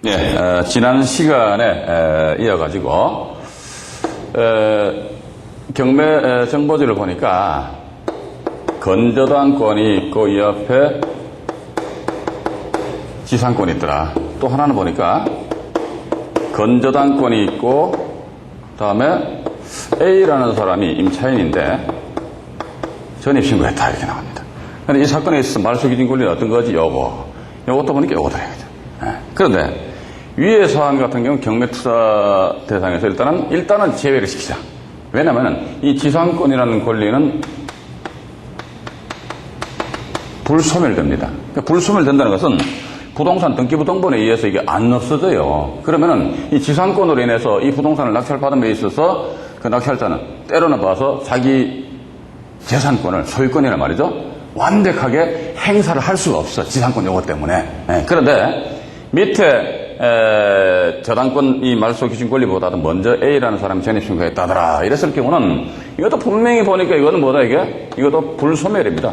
예, 지난 시간에 이어가지고 경매 정보지를 보니까 건저당권이 있고 이 옆에 지상권이 있더라. 또 하나는 보니까 건저당권이 있고 다음에 A라는 사람이 임차인인데 전입신고했다 이렇게 나옵니다. 근데 이 사건에 있어서 말소기준 권리는 어떤 거지? 요것도 보니까 요거다 이거죠. 그런데 위의 사안 같은 경우는 경매 투자 대상에서 일단은 제외를 시키자. 왜냐면은 이 지상권이라는 권리는 불소멸됩니다. 그러니까 불소멸된다는 것은 부동산 등기부등본에 의해서 이게 안 없어져요. 그러면은 이 지상권으로 인해서 이 부동산을 낙찰받은 데 있어서 그 낙찰자는 때로는 봐서 자기 재산권을, 소유권이란 말이죠, 완벽하게 행사를 할 수가 없어. 지상권 요거 때문에. 그런데 밑에 저당권 이 말소 기준 권리보다도 먼저 A라는 사람이 전입신고했다더라 이랬을 경우는 이것도 분명히 보니까 이거는 뭐다 이것도 불소멸입니다.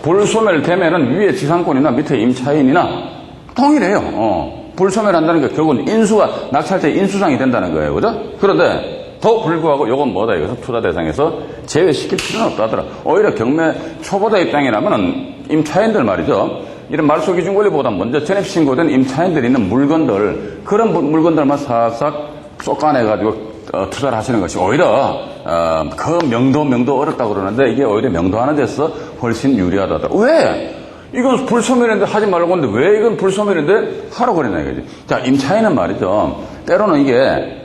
불소멸되면은 위에 지상권이나 밑에 임차인이나 동일해요. 불소멸한다는 게 결국은 인수가 낙찰자의 인수상이 된다는 거예요. 그죠? 그런데 더 불구하고 이건 뭐다 이것은 투자 대상에서 제외시킬 필요는 없다더라. 오히려 경매 초보자 입장이라면은 임차인들 말이죠. 이런 말소 기준 권리보다 먼저 전입신고된 임차인들이 있는 물건들, 그런 물건들만 싹싹 쏙가내가지고 투자를 하시는 것이 오히려 그 명도 어렵다고 그러는데 이게 오히려 명도하는 데서 훨씬 유리하다. 왜? 이건 불소멸인데 하지 말라고 하는데 왜 이건 불소멸인데 하라고 그랬나 이거지. 자, 임차인은 말이죠. 때로는 이게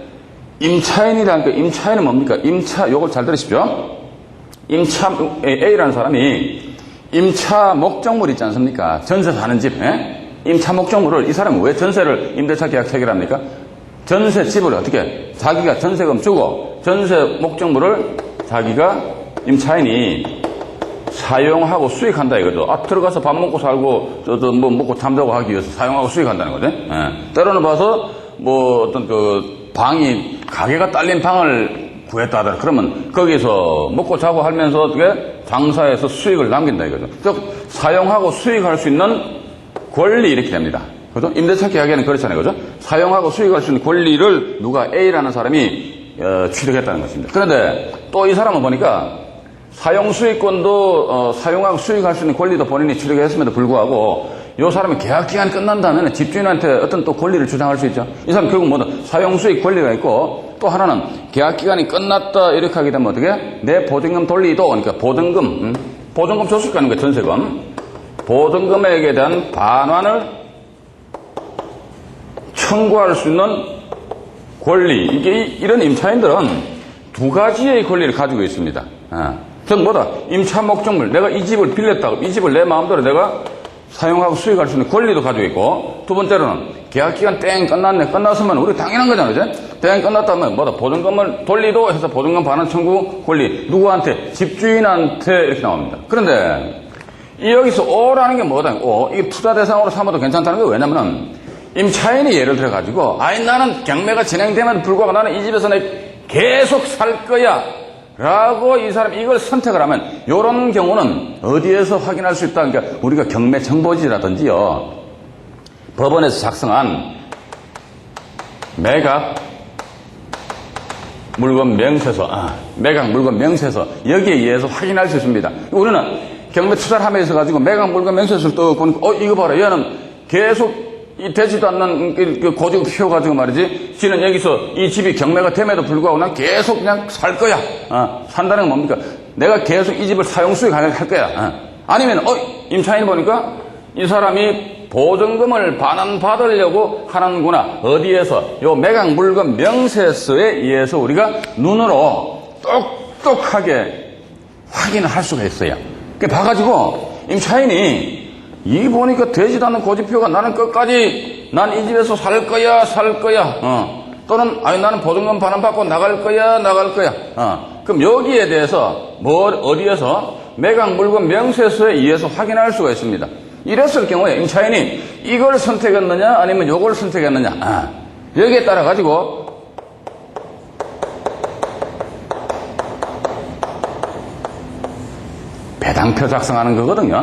임차인이라는 게, 임차인은 뭡니까? 요걸 잘 들으십시오. A라는 사람이 임차 목적물 있지 않습니까? 전세 사는 집, 임차 목적물을 이 사람은 왜 전세를 임대차 계약 체결합니까? 전세 집을 어떻게 자기가 전세금 주고 전세 목적물을 자기가 임차인이 사용하고 수익한다 이거죠. 들어가서 밥 먹고 살고 뭐 먹고 잠자고 하기 위해서 사용하고 수익한다는 거죠. 때로는 봐서 뭐 어떤 가게가 딸린 방을 구했다 하더라. 그러면 거기서 먹고 자고 하면서 어떻게 장사해서 수익을 남긴다 이거죠. 즉 사용하고 수익할 수 있는 권리 이렇게 됩니다. 그죠? 임대차 계약에는 그렇잖아요. 그죠? 사용하고 수익할 수 있는 권리를 누가 A라는 사람이 취득했다는 것입니다. 그런데 또 이 사람은 보니까 사용 수익권도 사용하고 수익할 수 있는 권리도 본인이 취득했음에도 불구하고 이 사람이 계약 기간이 끝난 다음에 집주인한테 어떤 또 권리를 주장할 수 있죠. 이 사람 결국 뭐다? 사용 수익 권리가 있고 또 하나는 계약 기간이 끝났다 이렇게 하게 되면 어떻게? 내 보증금 돌리도, 그러니까 보증금 줬을 거 아닙니까? 전세금. 보증금액에 대한 반환을 청구할 수 있는 권리. 이런 임차인들은 두 가지의 권리를 가지고 있습니다. 즉 뭐다? 임차 목적물. 내가 이 집을 빌렸다고, 이 집을 내 마음대로 내가 사용하고 수익할 수 있는 권리도 가지고 있고, 두 번째로는 계약기간 땡 끝났으면 우리 당연한 거잖아요. 그죠? 땡 끝났다면 뭐다? 보증금을 돌리도 해서 보증금 반환 청구 권리. 누구한테? 집주인한테 이렇게 나옵니다. 그런데 여기서 O라는 게 뭐다? 이게 투자 대상으로 삼아도 괜찮다는 거예요. 왜냐면은 임차인이 예를 들어가지고 나는 경매가 진행되면 불구하고 나는 이 집에서 계속 살 거야 라고 이 사람이 이걸 선택을 하면 이런 경우는 어디에서 확인할 수 있다? 그러니까 우리가 경매 정보지라든지요, 법원에서 작성한 매각 물건 명세서, 매각 물건 명세서 여기에 의해서 확인할 수 있습니다. 우리는 경매 투자를 하면서 가지고 매각 물건 명세서를 또 보니까 이거 봐라, 얘는 계속 되지도 않는 그 고지급 피워가지고 말이지, 지는 여기서 이 집이 경매가 됨에도 불구하고 난 계속 그냥 살 거야. 산다는 건 뭡니까? 내가 계속 이 집을 사용 수익할 거야. 아니면 임차인 보니까 이 사람이 보증금을 반환받으려고 하는구나. 어디에서? 요 매각 물건 명세서에 의해서 우리가 눈으로 똑똑하게 확인을 할 수가 있어요. 봐가지고 임차인이 이 보니까 되지도 않는 고지표가 나는 끝까지 난 이 집에서 살 거야. 또는 나는 보증금 반환받고 나갈 거야. 그럼 여기에 대해서 어디에서 매각 물건 명세서에 의해서 확인할 수가 있습니다. 이랬을 경우에 임차인이 이걸 선택했느냐 아니면 요걸 선택했느냐, 여기에 따라 가지고 배당표 작성하는 거거든요.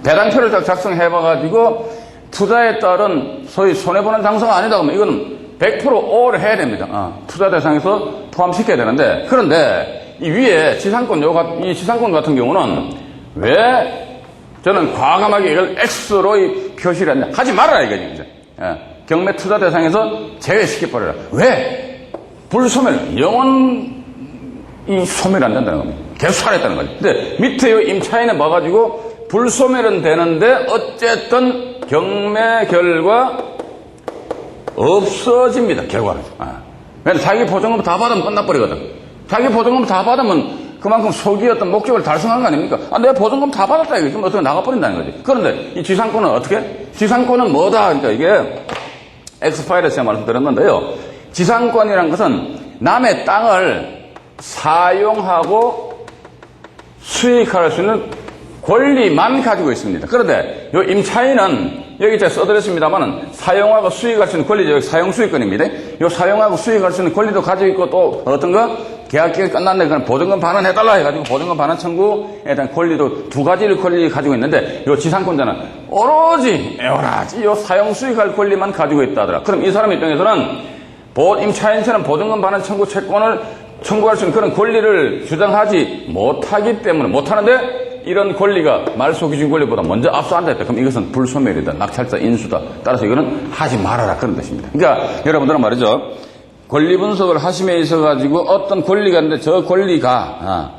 배당표를 작성해봐가지고 투자에 따른 소위 손해보는 장소가 아니다 그러면 이거는 100% all 해야 됩니다. 투자 대상에서 포함시켜야 되는데, 그런데 이 위에 지상권, 이 지상권 같은 경우는 왜 저는 과감하게 이걸 X로 표시를 했냐. 하지 말아라, 이거지, 이제. 경매 투자 대상에서 제외시켜버려라. 왜? 불소멸, 영원 이 소멸 안 된다는 겁니다. 계속 살아있다는 거죠. 근데 밑에 임차인에 봐가지고 불소멸은 되는데 어쨌든 경매 결과 없어집니다. 결과는. 왜냐면 자기 보증금 다 받으면 끝나버리거든. 자기 보증금 다 받으면 그만큼 소기 어떤 목적을 달성한 거 아닙니까? 내가 보증금 다 받았다 이거 지금 어떻게 나가버린다는 거지. 그런데 이 지상권은 어떻게? 지상권은 뭐다? 그러니까 이게 엑스파일에서 제가 말씀드렸는데요. 지상권이라는 것은 남의 땅을 사용하고 수익할 수 있는 권리만 가지고 있습니다. 그런데 이 임차인은 여기 제가 써드렸습니다만은 사용하고 수익할 수 있는 권리죠. 여기 사용수익권입니다. 이 사용하고 수익할 수 있는 권리도 가지고 있고 또 어떤 거? 계약기간이 끝났는데 그냥 보증금 반환해달라 해가지고 보증금 반환 청구에 대한 권리도 두 가지를 권리 가지고 있는데 이 지상권자는 오로지 이 사용수익할 권리만 가지고 있다 하더라. 그럼 이 사람 입장에서는 임차인처럼 보증금 반환 청구 채권을 청구할 수 있는 그런 권리를 주장하지 못하는데 이런 권리가 말소 기준 권리보다 먼저 앞서 앉아있다. 그럼 이것은 불소멸이다. 낙찰자 인수다. 따라서 이거는 하지 말아라. 그런 뜻입니다. 그러니까 여러분들은 말이죠. 권리 분석을 하심에 있어가지고 어떤 권리가 있는데 저 권리가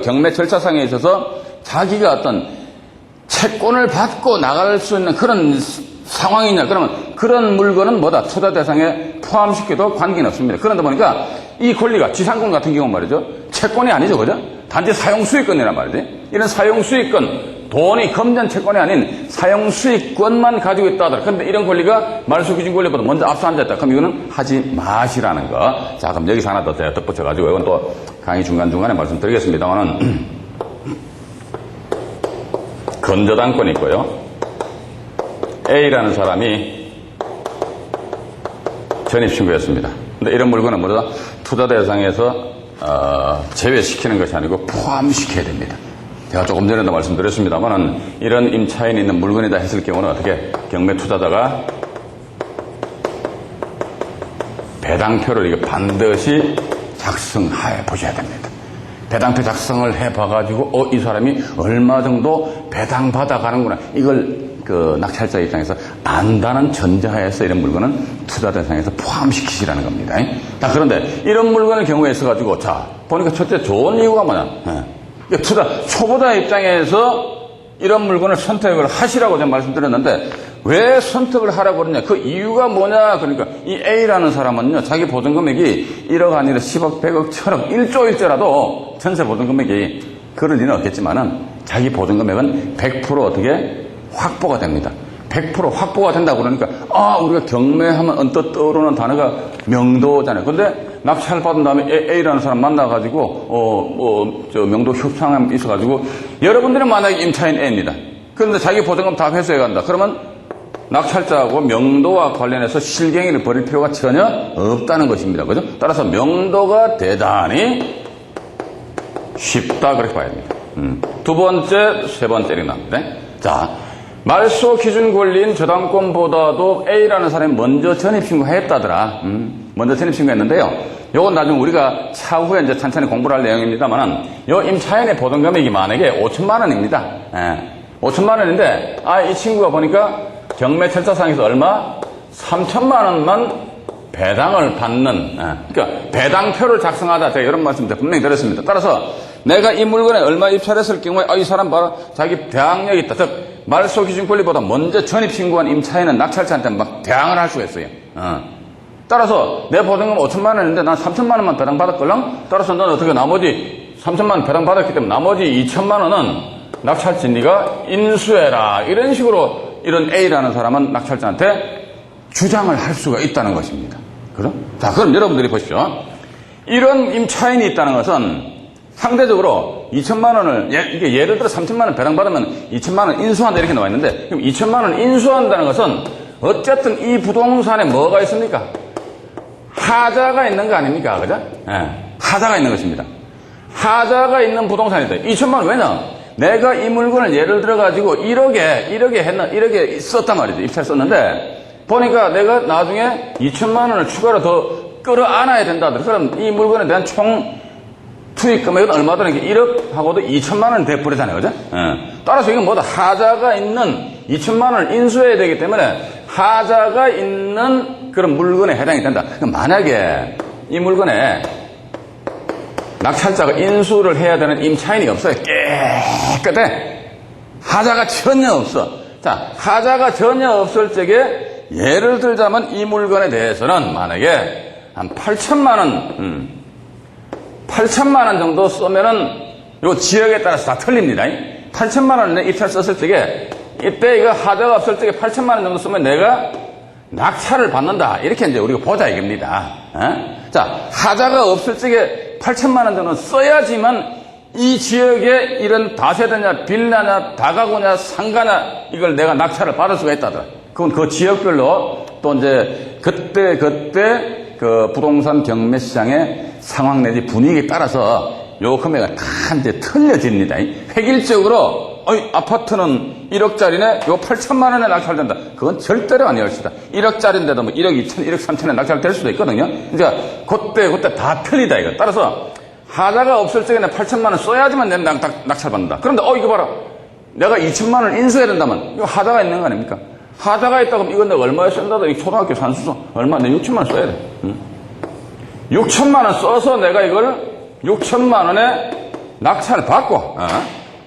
경매 절차상에 있어서 자기가 어떤 채권을 받고 나갈 수 있는 그런 상황이냐. 그러면 그런 물건은 뭐다? 투자 대상에 포함시켜도 관계는 없습니다. 그런데 보니까 이 권리가 지상권 같은 경우는 말이죠. 채권이 아니죠. 그죠? 단지 사용수익권이란 말이지. 이런 사용수익권, 돈이 금전 채권이 아닌 사용수익권만 가지고 있다 하더라. 그런데 이런 권리가 말소기준 권리보다 먼저 앞서 앉아있다. 그럼 이거는 하지 마시라는 거. 자, 그럼 여기서 하나 더 덧붙여가지고 이건 또 강의 중간중간에 말씀드리겠습니다만은 건저당권이 있고요. A라는 사람이 전입신고였습니다. 근데 이런 물건은 뭐다? 투자 대상에서 제외시키는 것이 아니고 포함시켜야 됩니다. 제가 조금 전에도 말씀드렸습니다만은 이런 임차인이 있는 물건이다 했을 경우는 어떻게 경매 투자자가 배당표를 이거 반드시 작성해 보셔야 됩니다. 배당표 작성을 해 봐가지고 이 사람이 얼마 정도 배당 받아가는구나 이걸 낙찰자 입장에서 안다는 전제하에서 이런 물건은 투자 대상에서 포함시키시라는 겁니다. 자, 그런데 이런 물건의 경우에 있어가지고 자 보니까 첫째 좋은 이유가 뭐냐? 투자 초보자 입장에서 이런 물건을 선택을 하시라고 제가 말씀드렸는데 왜 선택을 하라고 그러냐? 그 이유가 뭐냐? 그러니까 이 A라는 사람은요 자기 보증 금액이 1억 아니라 10억, 100억, 1000억, 1조일지라도 전세 보증 금액이 그럴 리는 없겠지만은 자기 보증 금액은 100% 어떻게 확보가 됩니다. 100% 확보가 된다고 그러니까 우리가 경매하면 언뜻 떠오르는 단어가 명도잖아요. 근데 낙찰 받은 다음에 A라는 사람 만나가지고 명도 협상이 있어가지고 여러분들은 만약에 임차인 A입니다. 그런데 자기 보증금 다 회수해 간다. 그러면 낙찰자하고 명도와 관련해서 실갱이를 벌일 필요가 전혀 없다는 것입니다. 그죠? 따라서 명도가 대단히 쉽다 그렇게 봐야 됩니다. 두 번째, 세 번째로 나옵니다. 자, 말소 기준 권리인 저당권보다도 A라는 사람이 먼저 전입신고했다더라. 먼저 전입신고했는데요. 요건 나중에 우리가 차후에 이제 천천히 공부를 할 내용입니다만은, 요 임차인의 보증 금액이 만약에 5천만 원입니다. 5천만 원인데, 이 친구가 보니까 경매 절차상에서 얼마? 3천만 원만 배당을 받는, 그러니까 배당표를 작성하다. 제가 이런 말씀 분명히 드렸습니다. 따라서 내가 이 물건에 얼마 입찰했을 경우에, 이 사람 봐라. 자기 대항력이 있다. 즉, 말소 기준 권리보다 먼저 전입신고한 임차인은 낙찰자한테 막 대항을 할 수가 있어요. 따라서 내 보증금 5천만 원인데 난 3천만 원만 배당 받았걸랑? 따라서 넌 어떻게 나머지 3천만 원 배당 받았기 때문에 나머지 2천만 원은 낙찰자 네가 인수해라. 이런 식으로 이런 A라는 사람은 낙찰자한테 주장을 할 수가 있다는 것입니다. 그죠? 자, 그럼 여러분들이 보십시오. 이런 임차인이 있다는 것은 상대적으로 2천만 원을, 이게 예를 들어 3천만 원 배당받으면 2천만 원 인수한다 이렇게 나와 있는데, 그럼 2천만 원 인수한다는 것은 어쨌든 이 부동산에 뭐가 있습니까? 하자가 있는 거 아닙니까? 그죠? 하자가 있는 것입니다. 하자가 있는 부동산이다. 2천만 원 왜냐? 내가 이 물건을 예를 들어가지고 1억에 썼단 말이죠. 입찰 썼는데, 보니까 내가 나중에 2천만 원을 추가로 더 끌어안아야 된다. 그럼 이 물건에 대한 총 투입 금액은 얼마더라? 1억하고도 2천만 원이 돼버리잖아요. 그죠? 따라서 이건 뭐다? 하자가 있는 2천만 원을 인수해야 되기 때문에 하자가 있는 그런 물건에 해당이 된다. 그럼 만약에 이 물건에 낙찰자가 인수를 해야 되는 임차인이 없어요. 깨끗해. 하자가 전혀 없어. 자, 하자가 전혀 없을 적에 예를 들자면 이 물건에 대해서는 만약에 한 8천만 원, 8천만 원 정도 쓰면은 요 지역에 따라서 다 틀립니다. 8천만 원에 입찰 썼을 적에 이때 이거 하자가 없을 적에 8천만 원 정도 쓰면 내가 낙찰을 받는다. 이렇게 이제 우리가 보자 이겁니다. 자, 하자가 없을 적에 8천만 원 정도 써야지만 이 지역에 이런 다세대냐, 빌라냐, 다가구냐, 상가냐 이걸 내가 낙찰을 받을 수가 있다더라. 그건 그 지역별로 또 이제 그때 그 부동산 경매 시장의 상황 내지 분위기에 따라서 요 금액은 다 이제 틀려집니다. 획일적으로 아파트는 1억짜리네, 요 8천만 원에 낙찰된다. 그건 절대로 아니올 것이다. 1억짜리인데도 뭐 1억 2천, 1억 3천에 낙찰될 수도 있거든요. 그러니까 그때 다 틀리다 이거. 따라서 하자가 없을 적에 8천만 원 써야지만 내가 낙찰받는다. 그런데 이거 봐라. 내가 2천만 원을 인수해야 된다면 이거 하자가 있는 거 아닙니까? 하자가 있다 그러면 이건 내가 얼마에 쓴다도 이 초등학교 산수서 얼마? 내 6천만 원 써야 돼. 6천만 원 써서 내가 이걸 6천만 원에 낙찰을 받고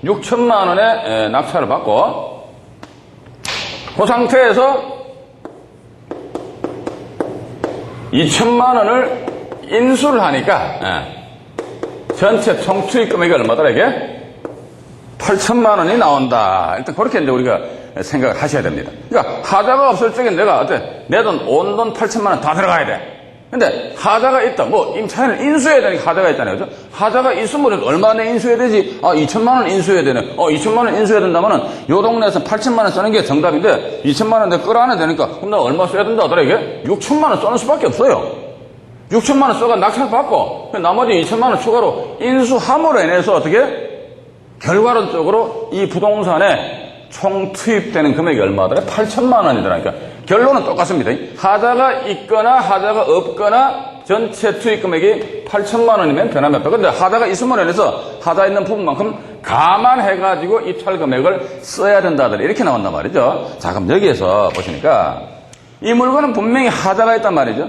6천만 원에 낙찰을 받고 그 상태에서 2천만 원을 인수를 하니까 전체 총 투입 금액이 얼마더라 이게? 8천만 원이 나온다. 일단 그렇게 이제 우리가 생각을 하셔야 됩니다. 그러니까 하자가 없을 적에 내가 어때? 내 돈, 온 돈 8천만 원 다 들어가야 돼. 근데 하자가 있다. 뭐 임차인을 인수해야 되니까 하자가 있잖아요. 그죠? 하자가 있으면 얼마 내 인수해야 되지? 2천만 원 인수해야 되네. 2천만 원 인수해야 된다면은 요 동네에서 8천만 원 쓰는 게 정답인데 2천만 원 내가 끌어안아야 되니까 그럼 나 얼마 써야 된다 하더라 이게? 6천만 원 쓰는 수밖에 없어요. 6천만 원 써가 낙찰 받고 나머지 2천만 원 추가로 인수함으로 인해서 어떻게? 결과론적으로 이 부동산에 총 투입되는 금액이 얼마더라? 8천만 원이더라. 그러니까 결론은 똑같습니다. 하자가 있거나 하자가 없거나 전체 투입 금액이 8천만 원이면 변함이 없다. 그런데 하자가 있음으로 인해서 하자 있는 부분만큼 감안해가지고 입찰 금액을 써야 된다더라. 이렇게 나온단 말이죠. 자, 그럼 여기에서 보시니까 이 물건은 분명히 하자가 있단 말이죠.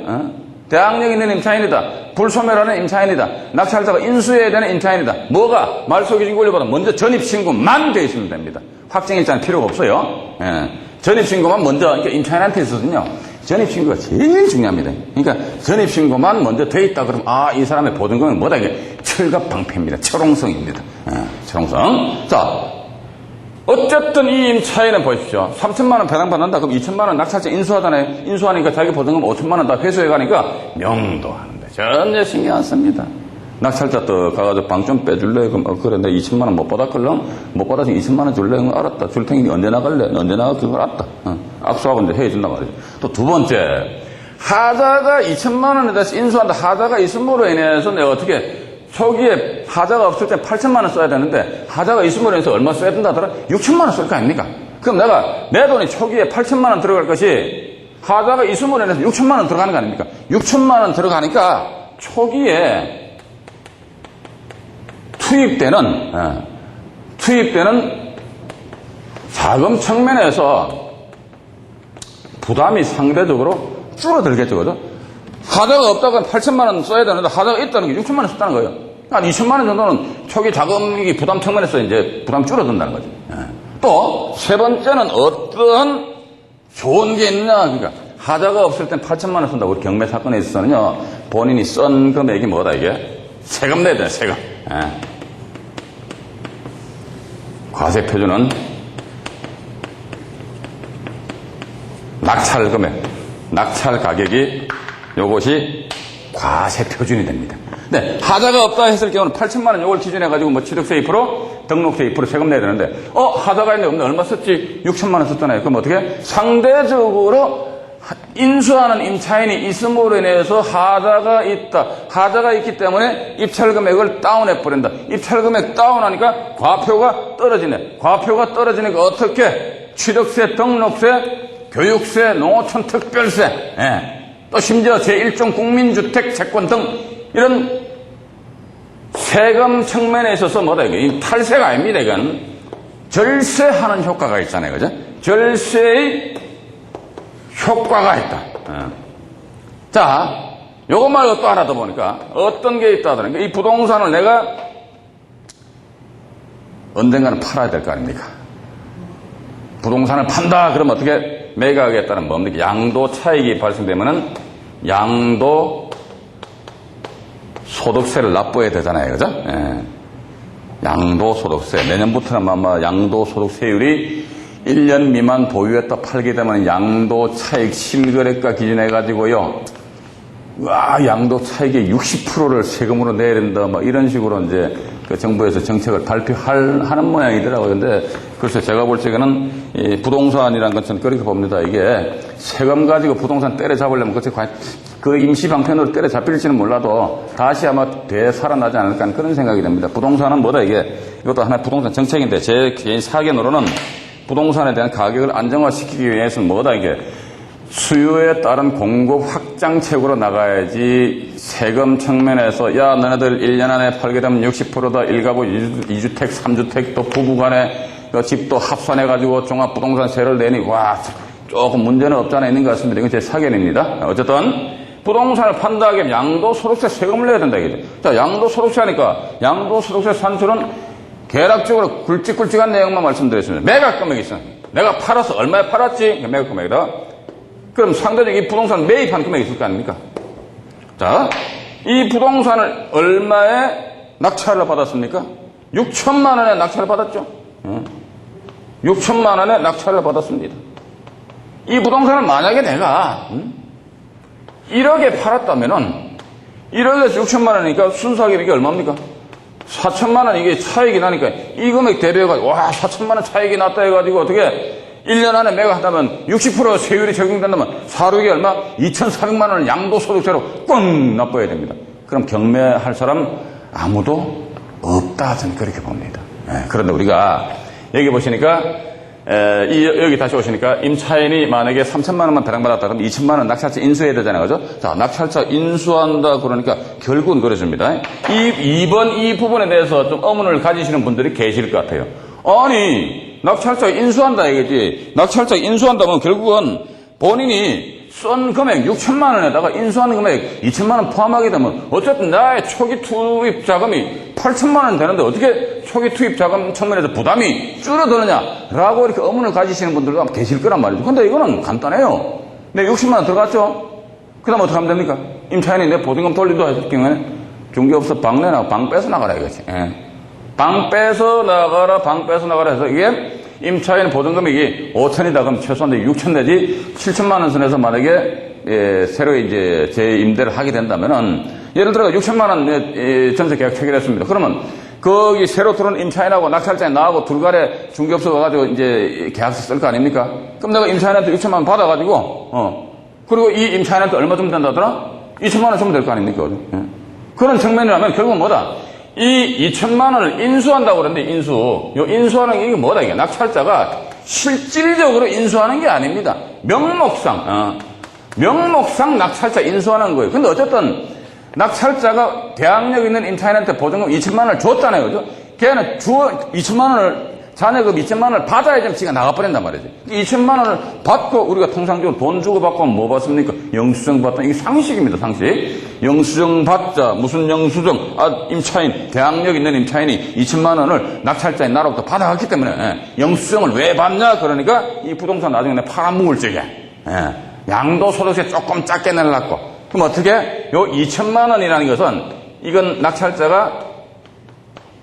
대항력 있는 임차인이다. 불소멸하는 임차인이다. 낙찰자가 인수해야 되는 임차인이다. 뭐가 말소기준 권리보다 먼저 전입신고만 되어 있으면 됩니다. 확정일자는 필요가 없어요. 전입신고만 먼저 그러니까 임차인한테 있거든요. 전입신고가 제일 중요합니다. 그러니까 전입신고만 먼저 돼 있다 그러면 이 사람의 보증금은 뭐다 이게 철갑방패입니다. 철옹성입니다. 철옹성. 자, 어쨌든 이 임차인은 보십시오. 3천만 원 배당받는다. 그럼 2천만 원 낙찰자 인수하잖아요. 인수하니까 자기 보증금 5천만 원 다 회수해 가니까 명도하는데 전혀 신경 안 씁니다. 낙찰자 또 가가지고 방 좀 빼줄래? 그럼 그래 내가 2천만 원 못 받았걸랑? 못 받아서 2천만 원 줄래? 알았다. 줄 테니 언제 나갈래? 언제 나가? 그걸 알았다. 악수하고 이제 해준단 말이죠. 또 두 번째, 하자가 2천만 원에 대해서 인수한다. 하자가 있음으로 인해서 내가 어떻게 초기에 하자가 없을 때 8천만 원 써야 되는데 하자가 있음으로 인해서 얼마 써야 된다더라? 6천만 원 쓸 거 아닙니까? 그럼 내가 내 돈이 초기에 8천만 원 들어갈 것이 하자가 있음으로 인해서 6천만 원 들어가는 거 아닙니까? 6천만 원 들어가니까 초기에 투입되는 자금 측면에서 부담이 상대적으로 줄어들겠죠, 그죠? 하자가 없다고 8천만 원 써야 되는데 하자가 있다는 게 6천만 원 썼다는 거예요. 한 2천만 원 정도는 초기 자금이 부담 측면에서 이제 부담 줄어든다는 거죠. 또 세 번째는 어떤 좋은 게 있느냐, 그러니까 하자가 없을 땐 8천만 원 쓴다고 우리 경매 사건에 있어서는요, 본인이 쓴 금액이 뭐다 이게? 세금 내야 돼요, 세금. 과세 표준은 낙찰 금액, 낙찰 가격이 요것이 과세 표준이 됩니다. 네, 하자가 없다 했을 경우는 8천만 원 요걸 기준해가지고 뭐 취득세 2%, 등록세 2% 세금 내야 되는데, 하자가 있는데 없네. 얼마 썼지? 6천만 원 썼잖아요. 그럼 어떻게? 상대적으로 인수하는 임차인이 있음으로 인해서 하자가 있다. 하자가 있기 때문에 입찰 금액을 다운해버린다. 입찰 금액 다운하니까 과표가 떨어지네. 과표가 떨어지니까 어떻게? 취득세, 등록세, 교육세, 농어촌 특별세, 또 심지어 제1종 국민주택 채권 등 이런 세금 측면에 있어서 뭐다, 이게 탈세가 아닙니다. 이건 절세하는 효과가 있잖아요. 그죠? 절세의 효과가 있다. 자, 요거 말고 또 하나 더 보니까 어떤 게 있다 하더니까 이 부동산을 내가 언젠가는 팔아야 될 거 아닙니까? 부동산을 판다 그러면 어떻게 매각하겠다는 뭡니까? 양도 차익이 발생되면은 양도 소득세를 납부해야 되잖아요. 그죠? 양도 소득세. 내년부터는 아마 양도 소득세율이 1년 미만 보유했다 팔게 되면 양도 차익 실거래가 기준해가지고요. 와, 양도 차익의 60%를 세금으로 내야 된다. 뭐 이런 식으로 이제 그 정부에서 정책을 발표하는 모양이더라고요. 근데 글쎄 제가 볼 적에는 이 부동산이라는 것은 그렇게 봅니다. 이게 세금 가지고 부동산 때려잡으려면 그 임시 방편으로 때려잡힐지는 몰라도 다시 아마 되살아나지 않을까 하는 그런 생각이 듭니다. 부동산은 뭐다 이게 이것도 하나의 부동산 정책인데 제 개인 사견으로는 부동산에 대한 가격을 안정화시키기 위해서는 뭐다 이게 수요에 따른 공급 확장책으로 나가야지 세금 측면에서 야 너네들 1년 안에 팔게 되면 60%다 1가구 2주택 3주택 또 부부간에 집도 합산해가지고 종합부동산세를 내니 와 조금 문제는 없잖아 있는 것 같습니다. 이건 제 사견입니다. 어쨌든 부동산을 판다 하면 양도소득세 세금을 내야 된다 이거죠. 자, 양도소득세 하니까 양도소득세 산출은 계략적으로 굵직굵직한 내용만 말씀드렸습니다. 매각 금액이 있어. 내가 팔아서 얼마에 팔았지? 매각 금액이다. 그럼 상대적으로 이 부동산 매입한 금액이 있을 거 아닙니까? 자, 이 부동산을 얼마에 낙찰을 받았습니까? 6천만 원에 낙찰을 받았죠. 6천만 원에 낙찰을 받았습니다. 이 부동산을 만약에 내가 1억에 팔았다면은 1억에서 6천만 원이니까 순수하게 이게 얼마입니까? 4천만 원 이게 차익이 나니까 이 금액 대비해가지고 와 4천만 원 차익이 났다 해가지고 어떻게 1년 안에 매각한다면 60% 세율이 적용된다면 사륙이 얼마? 2,400만 원을 양도소득세로 꽝 납부해야 됩니다. 그럼 경매할 사람 아무도 없다 저는 그렇게 봅니다. 그런데 우리가 여기 보시니까 여기 다시 오시니까 임차인이 만약에 3천만 원만 배당받았다 그러면 2천만 원 낙찰자 인수해야 되잖아요. 그죠? 자, 낙찰자 인수한다 그러니까 결국은 그래줍니다. 이번 이 부분에 대해서 좀 의문을 가지시는 분들이 계실 것 같아요. 아니 낙찰자 인수한다 이거지. 낙찰자 인수한다면 결국은 본인이 쏜 금액 6천만 원에다가 인수하는 금액 2천만 원 포함하게 되면 어쨌든 나의 초기 투입 자금이 8천만 원 되는데 어떻게 초기 투입 자금 측면에서 부담이 줄어드느냐라고 이렇게 의문을 가지시는 분들도 계실 거란 말이죠. 근데 이거는 간단해요. 내 60만 원 들어갔죠? 그 다음 어떻게 하면 됩니까? 임차인이 내 보증금 돌리도 했을 경우에 중개업소 방 내놔 방 빼서 나가라 이거지. 방 빼서 나가라 해서 이게 임차인 보증금액이 5천이다 그럼 최소한 6천 내지 7천만 원 선에서 만약에 새로 이제 재임대를 하게 된다면은 예를 들어 6천만 원 전세 계약 체결했습니다. 그러면 거기 새로 들어온 임차인하고 낙찰자에 나하고 둘간에 중개업소 가가지고 이제 계약서 쓸 거 아닙니까? 그럼 내가 임차인한테 6천만 원 받아가지고 그리고 이 임차인한테 얼마 주면 된다더라? 2천만 원 주면 될 거 아닙니까? 그런 측면이라면 결국은 뭐다? 이 2천만 원을 인수한다고 그러는데 인수하는 게 이게 뭐다 이게 낙찰자가 실질적으로 인수하는 게 아닙니다. 명목상 낙찰자 인수하는 거예요. 근데 어쨌든 낙찰자가 대항력 있는 임차인한테 보증금 2천만 원을 줬잖아요. 그죠? 걔는 2천만 원을 자녀금 2천만 원을 받아야지 지가 나가버린단 말이지. 2천만 원을 받고 우리가 통상적으로 돈 주고 받고 하면 뭐 받습니까? 영수증 받다. 이게 상식입니다, 상식. 영수증 받자. 무슨 영수증? 임차인, 대항력 있는 임차인이 2천만 원을 낙찰자인 나로부터 받아갔기 때문에 영수증을 왜 받냐? 그러니까 이 부동산 나중에 팔아먹을 적에 양도소득세 조금 작게 내려고. 그럼 어떻게? 요 2천만 원이라는 것은 이건 낙찰자가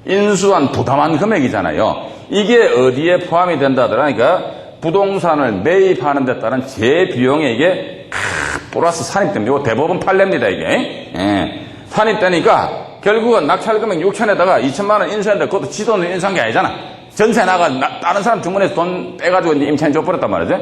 인수한 부담한 금액이잖아요. 이게 어디에 포함이 된다더라. 그러니까 부동산을 매입하는 데 따른 재비용에 이게 플러스 산입됩니다. 이거 대법원 판례입니다, 이게. 산입되니까 결국은 낙찰금액 6천에다가 2천만 원 인수했는데 그것도 지 돈을 인수한 게 아니잖아. 전세 나가 다른 사람 주머니에서 돈 빼가지고 이제 임차인 줘버렸단 말이지.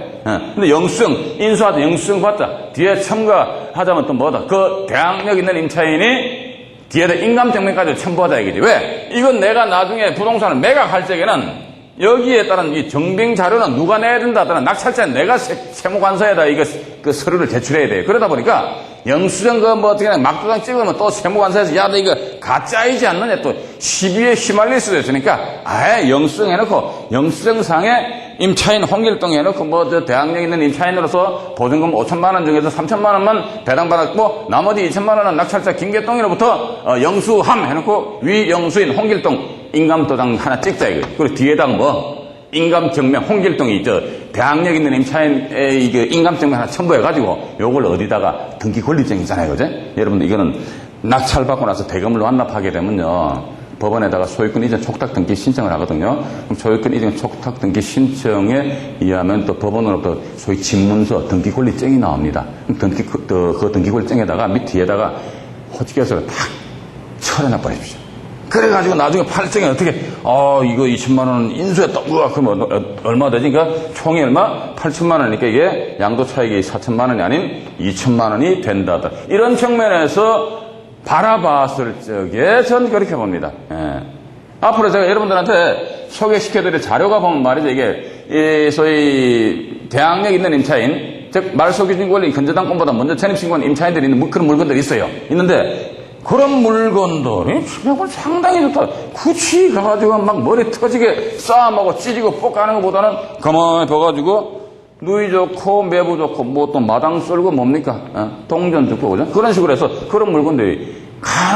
근데 영수증 인수하자 영수증 받자 뒤에 첨가하자면 또 뭐다 그 대항력 있는 임차인이 뒤에다 인감증명까지 첨부하자 이거지. 왜? 이건 내가 나중에 부동산을 매각할 적에는 여기에 따른 이 정빙 자료는 누가 내야 된다 하더라 낙찰자는 내가 세무관서에다 이거 그 서류를 제출해야 돼요. 그러다 보니까 영수증 뭐 어떻게 막도장 찍으면 또 세무관서에서 야 너 이거 가짜이지 않느냐 또 시비에 휘말릴 수도 있으니까 아예 영수증 해놓고 영수증상에 임차인 홍길동 해놓고 뭐 저 대항력 있는 임차인으로서 보증금 5천만 원 중에서 3천만 원만 배당받았고 나머지 2천만 원은 낙찰자 김계동으로부터 영수함 해놓고 위 영수인 홍길동 인감도장 하나 찍자 이거. 그리고 뒤에다 뭐 인감증명 홍길동이 저 대항력 있는 임차인의 이거 인감증명 하나 첨부해가지고 요걸 어디다가 등기 권리증이잖아요, 그제? 여러분들 이거는 낙찰받고 나서 대금을 완납하게 되면요 법원에다가 소유권 이전 촉탁 등기 신청을 하거든요. 그럼 소유권 이전 촉탁 등기 신청에 의하면 또 법원으로부터 소위 집문서 등기 권리증이 나옵니다. 그 등기 권리증에다가 밑 뒤에다가 호지교서를 탁 철해놔 버리십시오. 그래가지고 나중에 팔 적에 어떻게, 이거 2천만 원 인수했다. 우와, 그러면 얼마 되지? 그러니까 총이 얼마? 8천만 원이니까 이게 양도 차익이 4천만 원이 아닌 2천만 원이 된다. 이런 측면에서 바라봤을 적에 전 그렇게 봅니다. 예. 앞으로 제가 여러분들한테 소개시켜드릴 자료가 보면 말이죠. 이게, 소위 대항력 있는 임차인, 즉, 말소기준 권리 근저당권보다 먼저 전입신고한 임차인들이 있는 그런 물건들이 있어요. 있는데, 그런 물건들이 상당히 좋다. 굳이 가가지고 막 머리 터지게 싸움하고 찌르고 볶아하는 것보다는 가만히 봐가지고 누이 좋고 매부 좋고 뭐 또 마당 썰고 뭡니까? 동전 듣고 그죠? 그런 식으로 해서 그런 물건들이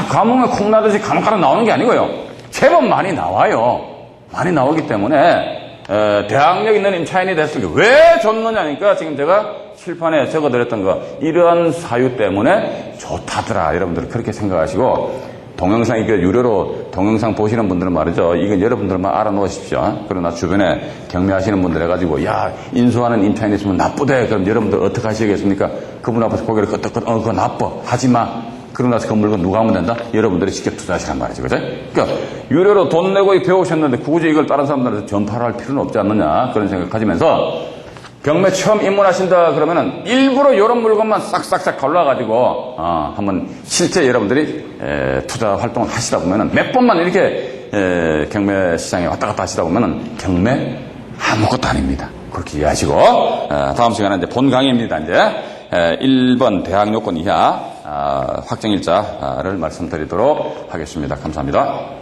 가뭄에 콩 나듯이 가만가득 나오는 게 아니고요. 제법 많이 나와요. 많이 나오기 때문에 대항력 있는 임차인이 됐을 때 왜 줬느냐니까 지금 제가 칠판에 적어드렸던 거 이러한 사유 때문에 좋다더라. 여러분들 그렇게 생각하시고 동영상 이거 유료로 동영상 보시는 분들은 말이죠. 이건 여러분들만 알아놓으십시오. 그러나 주변에 경매하시는 분들 해가지고 야 인수하는 임차인이 있으면 나쁘대. 그럼 여러분들 어떻게 하시겠습니까? 그분 앞에서 고개를 끄덕끄덕 그거 나빠. 하지마. 그러고 나서 그 물건 누가 하면 된다? 여러분들이 직접 투자하시란 말이죠. 그죠? 그러니까 유료로 돈 내고 배우셨는데 굳이 이걸 다른 사람들한테 전파를 할 필요는 없지 않느냐 그런 생각 가지면서 경매 처음 입문하신다 그러면은 일부러 이런 물건만 싹싹싹 골라가지고 한번 실제 여러분들이 투자 활동을 하시다 보면은 몇 번만 이렇게 경매 시장에 왔다 갔다 하시다 보면은 경매 아무것도 아닙니다. 그렇게 이해하시고 다음 시간에 이제 본 강의입니다. 이제 1번 대항 요건 이하 확정일자를 말씀드리도록 하겠습니다. 감사합니다.